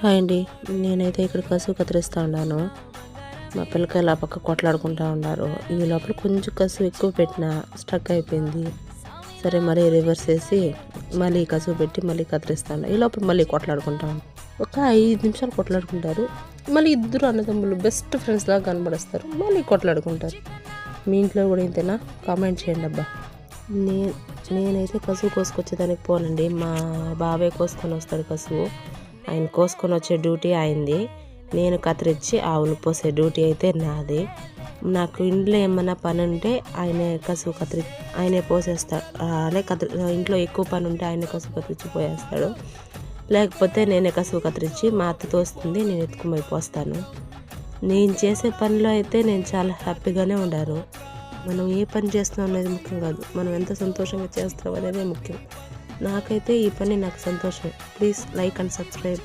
Hi అండి. నేనైతే ఇక్కడ కసువు కత్తిరిస్తూ ఉన్నాను. మా పిల్లకాయలు ఆ పక్క కొట్లాడుకుంటూ ఉన్నారు. ఈ లోపల కొంచెం కసువు ఎక్కువ పెట్టినా స్ట్రక్ అయిపోయింది. సరే మళ్ళీ రివర్స్ వేసి మళ్ళీ కసువు పెట్టి మళ్ళీ కత్తిరిస్తాను. ఈ లోపల మళ్ళీ కొట్లాడుకుంటాను. ఒక 5 నిమిషాలు కొట్లాడుకుంటారు. మళ్ళీ ఇద్దరు అన్నదమ్ములు బెస్ట్ ఫ్రెండ్స్ లాగా కనబడేస్తారు. మళ్ళీ కొట్లాడుకుంటారు. మీ ఇంట్లో కూడా ఇంతేనా? కామెంట్ చేయండి అబ్బా. నేనైతే కసువు కోసుకొచ్చేదానికి పోనండి. మా బాబాయ్ కోసుకొని వస్తాడు కసువు. ఆయన కోసుకొని వచ్చే డ్యూటీ ఆయనది. నేను కత్తిరించి ఆవులు పోసే డ్యూటీ అయితే నాది. నాకు ఇంట్లో ఏమన్నా పని ఉంటే ఆయనే కసువు ఆయనే పోసేస్తాడు. అదే ఇంట్లో ఎక్కువ పని ఉంటే ఆయనే కసువు కత్తిరించి పోయేస్తాడు. లేకపోతే నేనే కసువు కత్తిరించి మా అత్త తోస్తుంది, నేను ఎత్తుకుపోయి పోస్తాను. నేను చేసే పనిలో అయితే నేను చాలా హ్యాపీగానే ఉండాను. మనం ఏ పని చేస్తున్నాం అనేది ముఖ్యం కాదు, మనం ఎంత సంతోషంగా చేస్తాం అనేది ముఖ్యం. నాకైతే ఈ పని నాకు సంతోషం. Please like and subscribe.